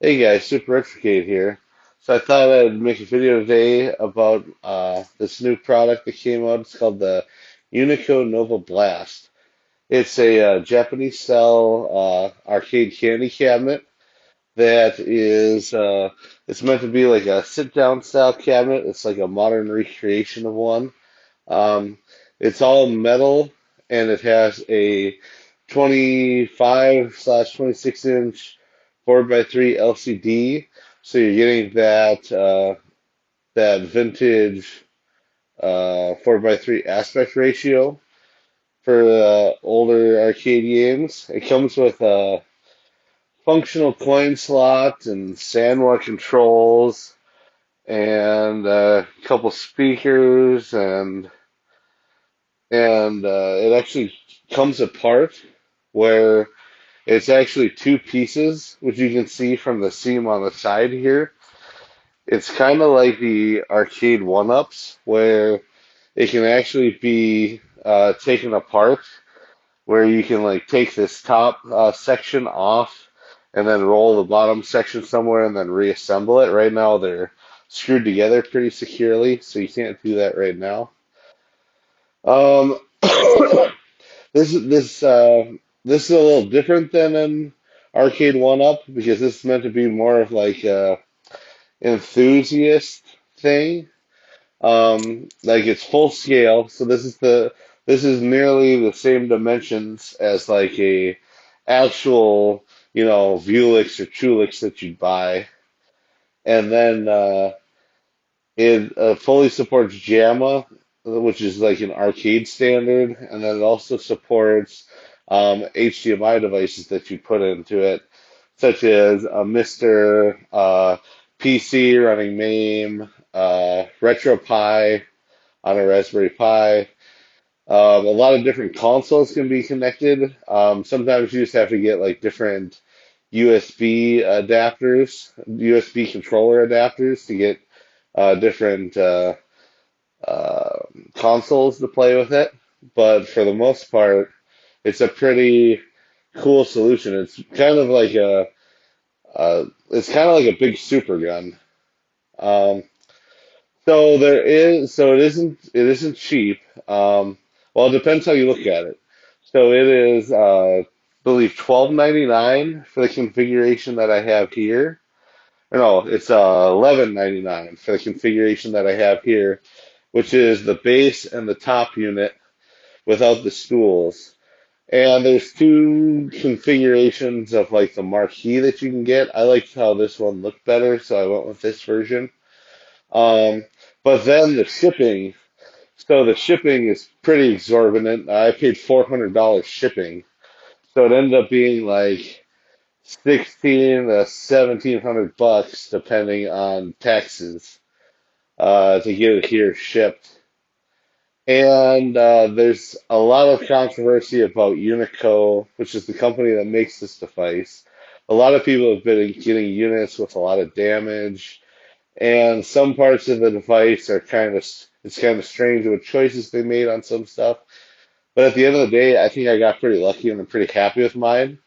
Hey guys, Super Educate here. So I thought I'd make a video today about this new product that came out. It's called the Unico Nova Blast. It's a Japanese style arcade candy cabinet that is it's meant to be like a sit down style cabinet. It's like a modern recreation of one. Um, it's all metal and it has a 25/26 inch 4x3 LCD. So you're getting that vintage 4x3 aspect ratio for older arcade games. It comes with a functional coin slot and Sandwar controls and a couple speakers and it actually comes apart where it's actually two pieces, which you can see from the seam on the side here. It's kind of like the arcade one-ups where it can actually be taken apart, where you can like take this top section off and then roll the bottom section somewhere and then reassemble it. Right now they're screwed together pretty securely, so you can't do that right now. Um, this is a little different than an arcade one-up because this is meant to be more of like a enthusiast thing. Like it's full scale, so this is nearly the same dimensions as like a actual, Vulix or Chulix that you'd buy. And then it fully supports JAMA, which is like an arcade standard, and then it also supports HDMI devices that you put into it, such as a Mr. PC running MAME, RetroPie on a Raspberry Pi. A lot of different consoles can be connected. Sometimes you just have to get like different USB adapters, USB controller adapters to get different uh, consoles to play with it. But for the most part, it's a pretty cool solution. It's kind of like a big super gun. Um, it isn't cheap. Well, it depends how you look at it. So it is, I believe, 12.99 for the configuration that I have here. Or no, it's 11.99 for the configuration that I have here, which is the base and the top unit without the stools. And there's two configurations of like the marquee that you can get. I liked how this one looked better, so I went with this version. Um, but then the shipping. So the shipping is pretty exorbitant. I paid $400 shipping, so it ended up being like 16 to 1700 bucks depending on taxes to get it here shipped. And there's a lot of controversy about Unico, which is the company that makes this device. A lot of people have been getting units with a lot of damage, and some parts of the device are it's kind of strange with choices they made on some stuff. But at the end of the day, I think I got pretty lucky and I'm pretty happy with mine.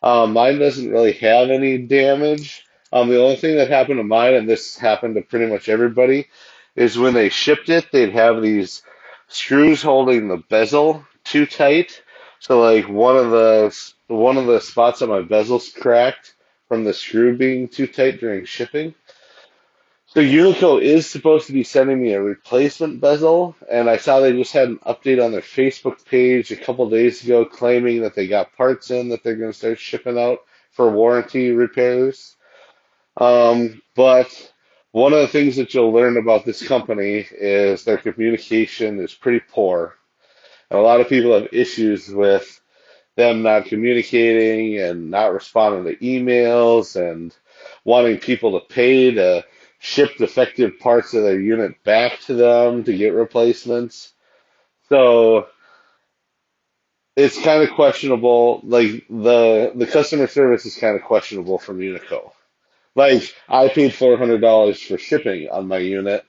Mine doesn't really have any damage. The only thing that happened to mine, and this happened to pretty much everybody, is when they shipped it, they'd have these screws holding the bezel too tight. So like one of the spots on my bezel's cracked from the screw being too tight during shipping. So Unico is supposed to be sending me a replacement bezel, and I saw they just had an update on their Facebook page a couple days ago claiming that they got parts in that they're going to start shipping out for warranty repairs. But one of the things that you'll learn about this company is their communication is pretty poor. And a lot of people have issues with them not communicating and not responding to emails and wanting people to pay to ship defective parts of their unit back to them to get replacements. So it's kind of questionable. Like the customer service is kind of questionable from Unico. Like I paid $400 for shipping on my unit,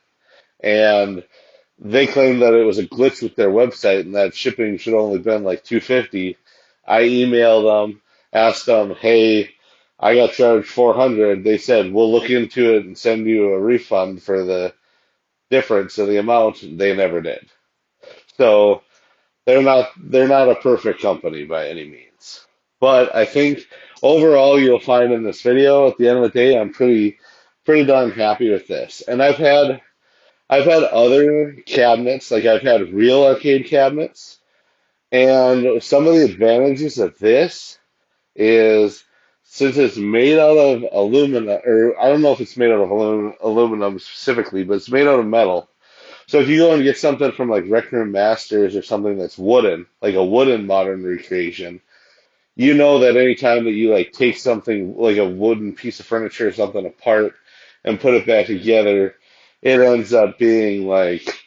and they claimed that it was a glitch with their website and that shipping should only been like 250. I emailed them, asked them, "Hey, I got charged 400. They said we'll look into it and send you a refund for the difference in the amount. They never did. So they're not a perfect company by any means. But I think overall you'll find in this video at the end of the day I'm pretty darn happy with this. And I've had other cabinets, like I've had real arcade cabinets, and some of the advantages of this is since it's made out of aluminum, or I don't know if it's made out of aluminum specifically, but it's made out of metal. So if you go and get something from like Rec Room Masters or something that's wooden, like a wooden modern recreation, you know that anytime that you like take something like a wooden piece of furniture or something apart and put it back together, it ends up being like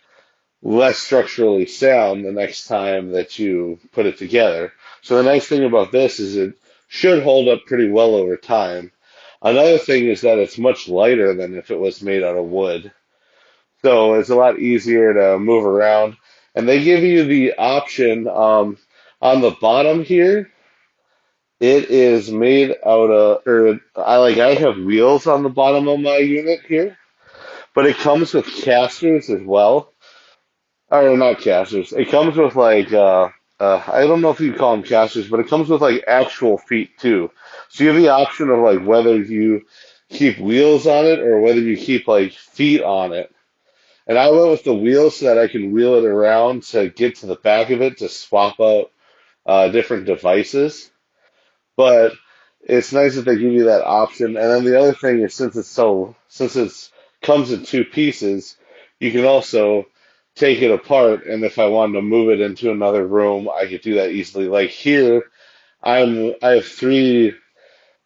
less structurally sound the next time that you put it together. So the nice thing about this is it should hold up pretty well over time. Another thing is that it's much lighter than if it was made out of wood. So it's a lot easier to move around. And they give you the option on the bottom here. It is made out of, or I have wheels on the bottom of my unit here, but it comes with casters as well. Or not casters. It comes with like I don't know if you call them casters, but it comes with like actual feet too. So you have the option of like whether you keep wheels on it or whether you keep like feet on it. And I went with the wheels so that I can wheel it around to get to the back of it to swap out different devices. But it's nice that they give you that option. And then the other thing is since it's comes in two pieces, you can also take it apart. And if I wanted to move it into another room, I could do that easily. Like here, I have three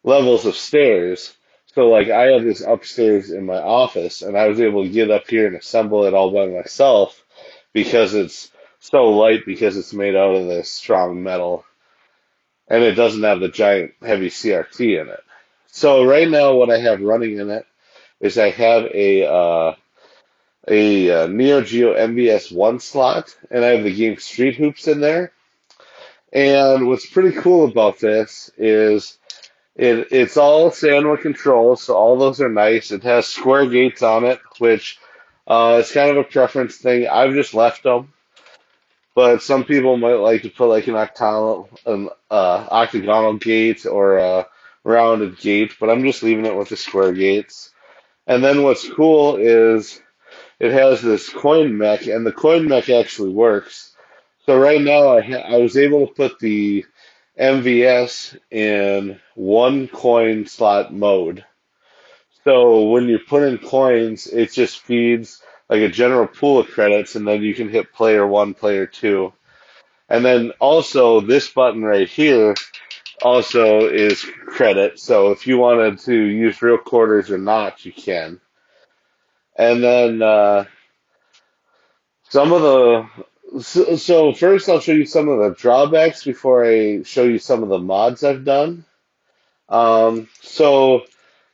levels of stairs. So like I have this upstairs in my office, and I was able to get up here and assemble it all by myself because it's so light because it's made out of this strong metal and it doesn't have the giant heavy CRT in it. So right now, what I have running in it is I have a Neo Geo MVS1 slot, and I have the game Street Hoops in there. And what's pretty cool about this is it's all Sandwich controls, so all those are nice. It has square gates on it, which is kind of a preference thing. I've just left them. But some people might like to put like an octagonal gate or a rounded gate, but I'm just leaving it with the square gates. And then what's cool is it has this coin mech, and the coin mech actually works. So right now I was able to put the MVS in one coin slot mode. So when you put in coins, it just feeds like a general pool of credits, and then you can hit player one, player two. And then also this button right here also is credit. So if you wanted to use real quarters or not, you can. And then some of so first I'll show you some of the drawbacks before I show you some of the mods I've done. So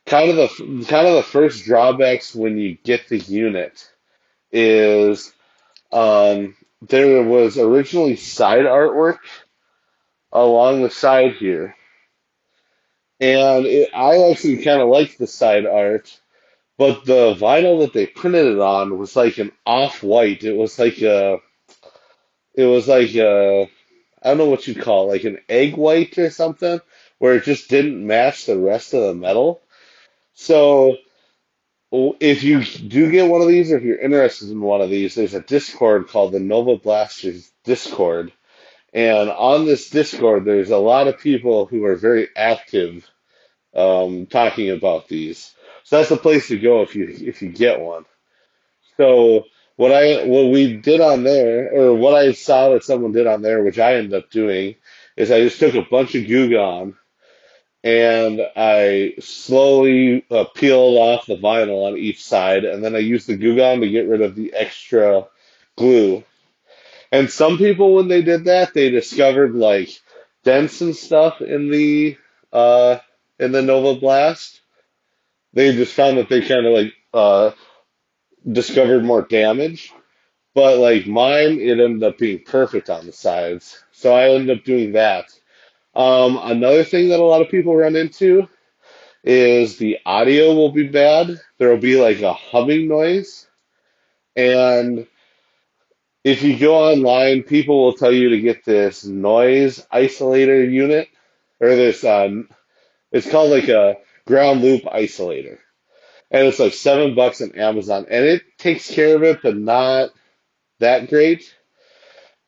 kind of the first drawbacks when you get the unit is there was originally side artwork along the side here. And I actually kind of liked the side art, but the vinyl that they printed it on was like an off-white. It was like I don't know what you'd call it, like an egg white or something, where it just didn't match the rest of the metal. So if you do get one of these, or if you're interested in one of these, there's a Discord called the Nova Blasters Discord. And on this Discord, there's a lot of people who are very active talking about these. So that's the place to go if you get one. So what we did on there, or what I saw that someone did on there, which I ended up doing, is I just took a bunch of Goo Gone and I slowly peeled off the vinyl on each side, and then I used the Goo Gone to get rid of the extra glue. And some people, when they did that, they discovered like dents and stuff uh, in the Nova Blast. They just found that they kind of like discovered more damage. But like mine, it ended up being perfect on the sides. So I ended up doing that. Another thing that a lot of people run into is the audio will be bad. There will be like a humming noise. And if you go online, people will tell you to get this noise isolator unit, or this, it's called like a ground loop isolator. And it's like $7 on Amazon. And it takes care of it, but not that great.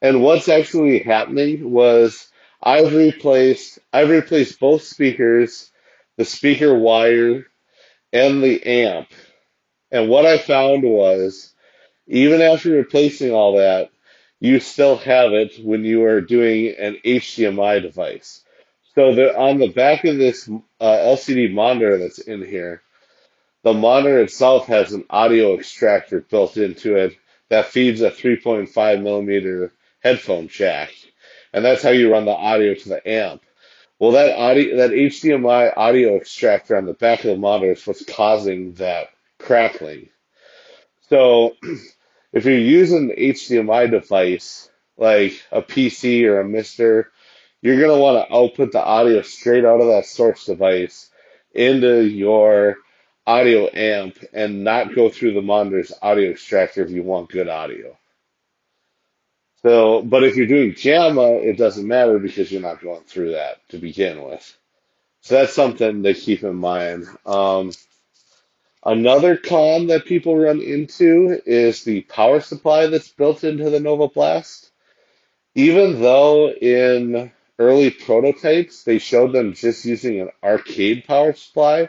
And what's actually happening was I've replaced both speakers, the speaker wire, and the amp. And what I found was even after replacing all that, you still have it when you are doing an HDMI device. So on the back of this LCD monitor that's in here, the monitor itself has an audio extractor built into it that feeds a 3.5 millimeter headphone jack. And that's how you run the audio to the amp. Well, that HDMI audio extractor on the back of the monitor is what's causing that crackling. So if you're using an HDMI device like a PC or a Mister, you're going to want to output the audio straight out of that source device into your audio amp and not go through the monitor's audio extractor if you want good audio. So, but if you're doing JAMA, it doesn't matter because you're not going through that to begin with. So that's something to keep in mind. Another con that people run into is the power supply that's built into the Nova Blast. Even though in early prototypes they showed them just using an arcade power supply,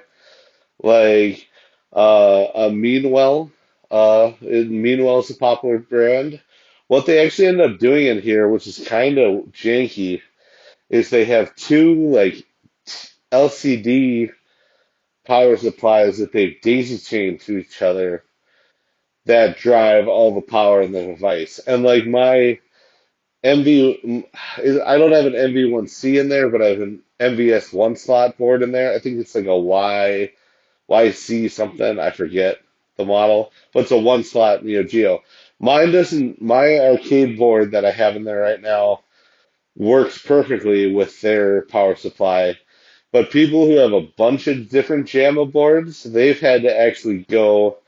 like a Meanwell, Meanwell is a popular brand. What they actually ended up doing in here, which is kind of janky, is they have two like LCD power supplies that they've daisy chained to each other that drive all the power in the device. And like my MV, I don't have an MV1C in there, but I have an MVS one slot board in there. I think it's like a YC something. I forget the model, but it's a one slot Neo Geo. Mine doesn't. My arcade board that I have in there right now works perfectly with their power supply. But people who have a bunch of different JAMA boards, they've had to actually go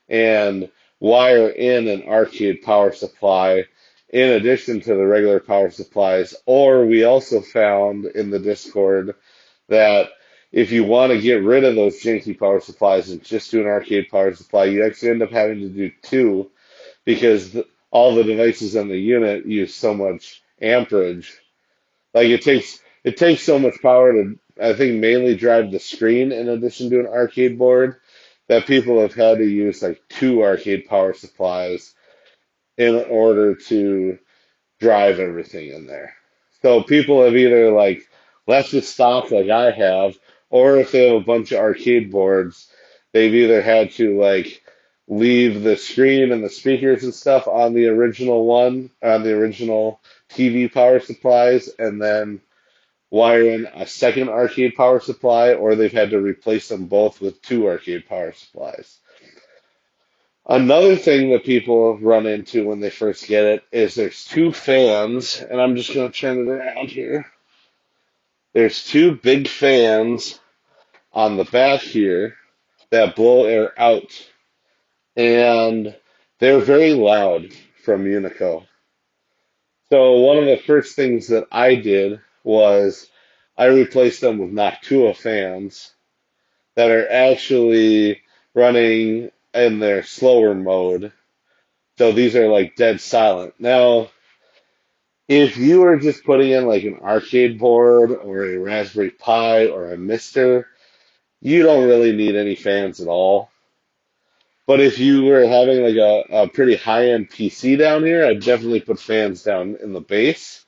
and wire in an arcade power supply in addition to the regular power supplies. Or we also found in the Discord that if you want to get rid of those janky power supplies and just do an arcade power supply, you actually end up having to do two because all the devices in the unit use so much amperage. Like it takes so much power to, I think, mainly drive the screen in addition to an arcade board that people have had to use like two arcade power supplies in order to drive everything in there. So people have either like left it stock like I have, or if they have a bunch of arcade boards, they've either had to like leave the screen and the speakers and stuff on the original one, on the original TV power supplies, and then wire in a second arcade power supply, or they've had to replace them both with two arcade power supplies. Another thing that people run into when they first get it is there's two fans, and I'm just going to turn it around here. There's two big fans on the back here that blow air out, and they're very loud from Unico. So one of the first things that I did was I replaced them with Noctua fans that are actually running in their slower mode. So these are like dead silent. Now, if you are just putting in like an arcade board or a Raspberry Pi or a Mister, you don't really need any fans at all. But if you were having like a pretty high-end PC down here, I'd definitely put fans down in the base.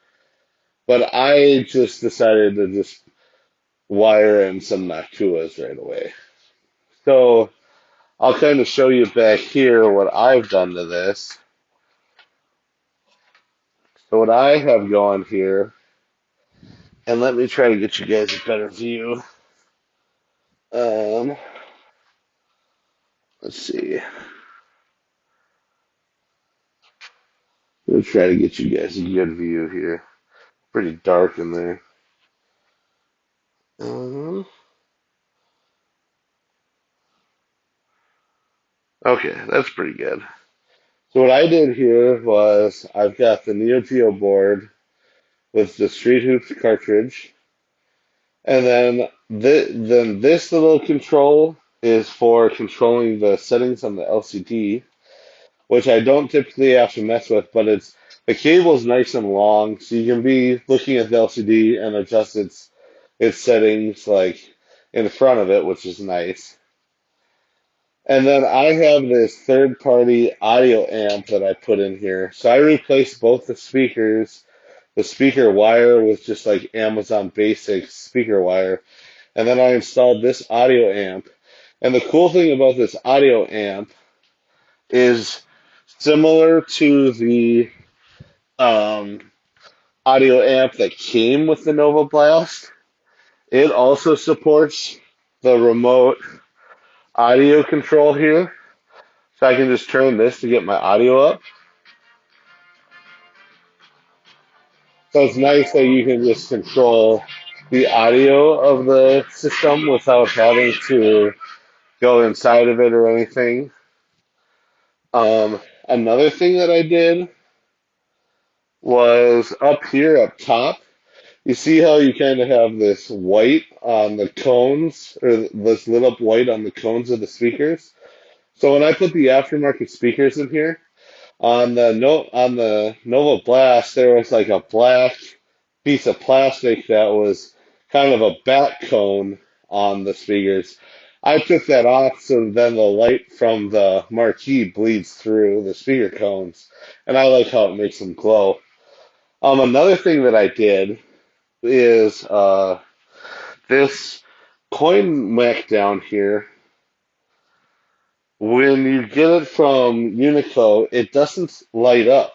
But I just decided to just wire in some Noctuas right away. So I'll kind of show you back here what I've done to this. So what I have going here, and let me try to get you guys a better view. Um, let's see. Let me try to get you guys a good view here. Pretty dark in there. Um, Okay, that's pretty good. So what I did here was I've got the Neo Geo board with the Street Hoops cartridge, and then this little control is for controlling the settings on the LCD, which I don't typically have to mess with, but the cable's nice and long, so you can be looking at the LCD and adjust its settings like in front of it, which is nice. And then I have this third party audio amp that I put in here. So I replaced both the speaker wire with just like Amazon Basics speaker wire. And then I installed this audio amp. And the cool thing about this audio amp is similar to the um, audio amp that came with the Nova Blast. It also supports the remote audio control here. So I can just turn this to get my audio up. So it's nice that you can just control the audio of the system without having to go inside of it or anything. Another thing that I did was up here up top. You see how you kind of have this white on the cones, or this lit up white on the cones of the speakers? So when I put the aftermarket speakers in here, on the Nova Blast, there was like a black piece of plastic that was kind of a bat cone on the speakers. I took that off so then the light from the marquee bleeds through the speaker cones, and I like how it makes them glow. Another thing that I did is this coin mech down here. When you get it from Unico, it doesn't light up.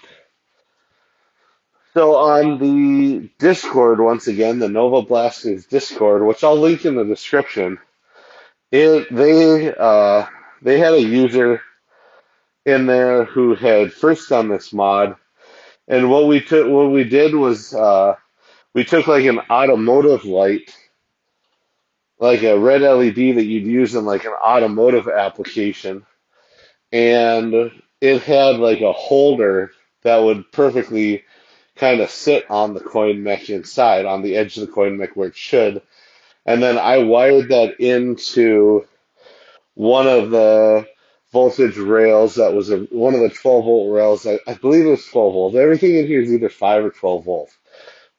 So on the Discord, once again, the Nova Blasters Discord, which I'll link in the description, it they had a user in there who had first done this mod, and what we did was we took like an automotive light, like a red LED that you'd use in like an automotive application, and it had like a holder that would perfectly kind of sit on the coin mech inside, on the edge of the coin mech where it should. And then I wired that into one of the voltage rails that was one of the 12 volt rails. I believe it was 12 volt. Everything in here is either 5 or 12 volt.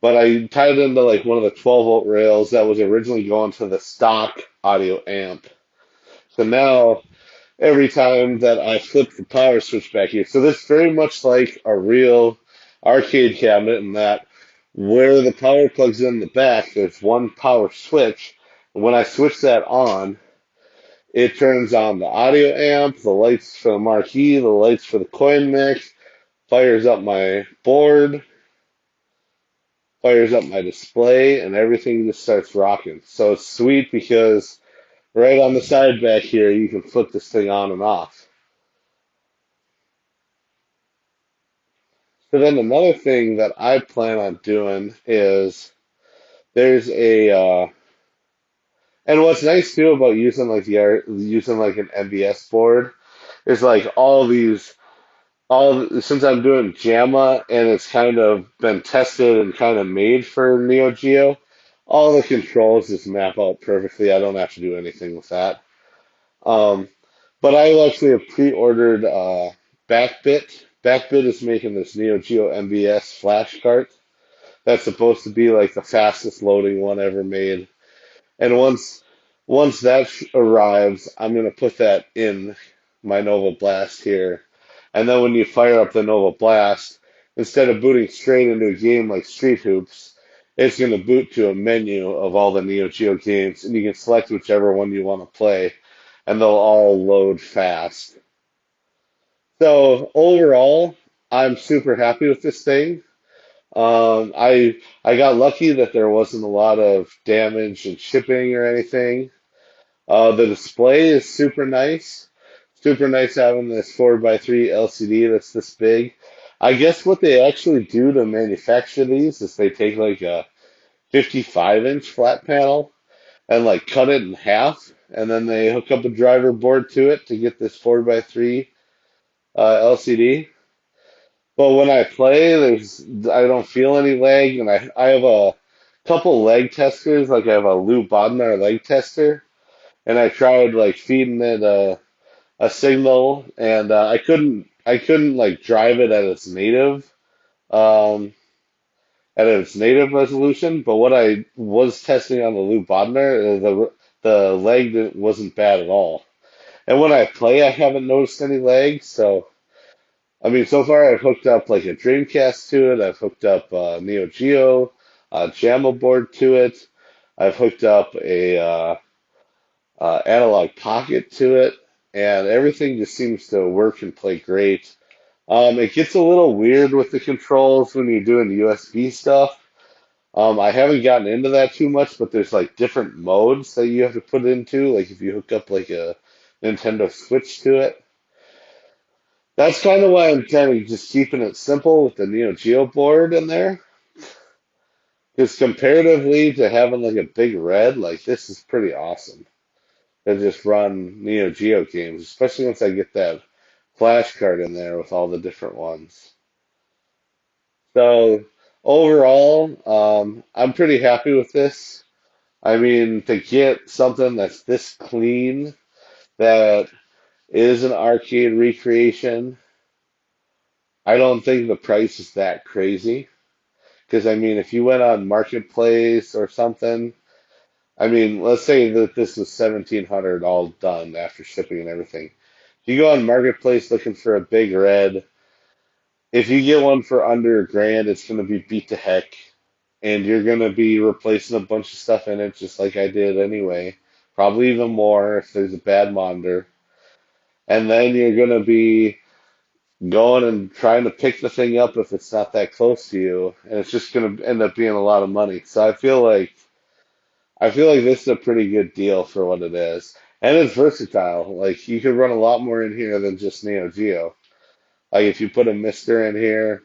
But I tied it into like one of the 12 volt rails that was originally going to the stock audio amp. So now every time that I flip the power switch back here. So this is very much like a real arcade cabinet in that where the power plugs in the back, there's one power switch. And when I switch that on, it turns on the audio amp, the lights for the marquee, the lights for the coin mix, fires up my board, fires up my display, and everything just starts rocking. So it's sweet because right on the side back here, you can flip this thing on and off. So then another thing that I plan on doing is there's and what's nice too about using like an MBS board is like since I'm doing JAMA and it's kind of been tested and kind of made for Neo Geo, all the controls just map out perfectly. I don't have to do anything with that. Um, but I actually have pre-ordered Backbit. Backbit is making this Neo Geo MBS flash cart that's supposed to be like the fastest loading one ever made. And once that arrives, I'm gonna put that in my Nova Blast here. And then when you fire up the Nova Blast, instead of booting straight into a game like Street Hoops, it's gonna boot to a menu of all the Neo Geo games, and you can select whichever one you want to play, and they'll all load fast. So overall, I'm super happy with this thing. I got lucky that there wasn't a lot of damage and shipping or anything. The display is super nice. Super nice having this 4x3 LCD that's this big. I guess what they actually do to manufacture these is they take like a 55-inch flat panel and like cut it in half and then they hook up a driver board to it to get this 4x3 LCD. But when I play, I don't feel any lag, and I have a couple leg testers, like I have a Lou Bodnar leg tester, and I tried like feeding it a signal, and I couldn't like drive it um, at its native resolution. But what I was testing on the Lou Bodnar, the lag wasn't bad at all. And when I play, I haven't noticed any lag. So I mean, so far I've hooked up like a Dreamcast to it. I've hooked up Neo Geo, JAMA board to it. I've hooked up a analog pocket to it, and everything just seems to work and play great. It gets a little weird with the controls when you're doing USB stuff. I haven't gotten into that too much, but there's like different modes that you have to put into, like if you hook up like a Nintendo Switch to it. That's kind of why I'm kind of just keeping it simple with the Neo Geo board in there. Because comparatively to having like a big red, like this is pretty awesome to just run Neo Geo games, especially once I get that flash card in there with all the different ones. So overall, I'm pretty happy with this. I mean, to get something that's this clean, that is an arcade recreation, I don't think the price is that crazy. Because I mean, if you went on Marketplace or something, I mean, let's say that this was 1,700 all done after shipping and everything. If you go on Marketplace looking for a big red, if you get one for under a grand, it's going to be beat to heck, and you're going to be replacing a bunch of stuff in it just like I did anyway. Probably even more if there's a bad monitor. And then you're going to be going and trying to pick the thing up if it's not that close to you, and it's just going to end up being a lot of money. So I feel like this is a pretty good deal for what it is. And it's versatile. Like you could run a lot more in here than just Neo Geo. Like if you put a Mister in here,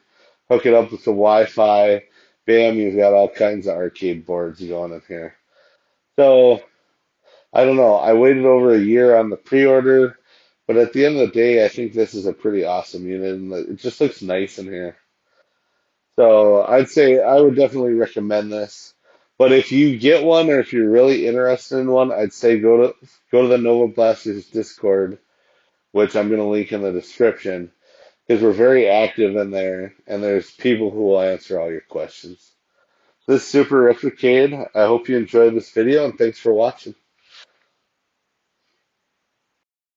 hook it up with the Wi-Fi, bam, you've got all kinds of arcade boards going in here. So I don't know. I waited over a year on the pre-order, but at the end of the day, I think this is a pretty awesome unit, and it just looks nice in here. So I'd say I would definitely recommend this. But if you get one, or if you're really interested in one, I'd say go to the Nova Blasters Discord, which I'm going to link in the description, because we're very active in there, and there's people who will answer all your questions. This is Super Retrocade. I hope you enjoyed this video, and thanks for watching.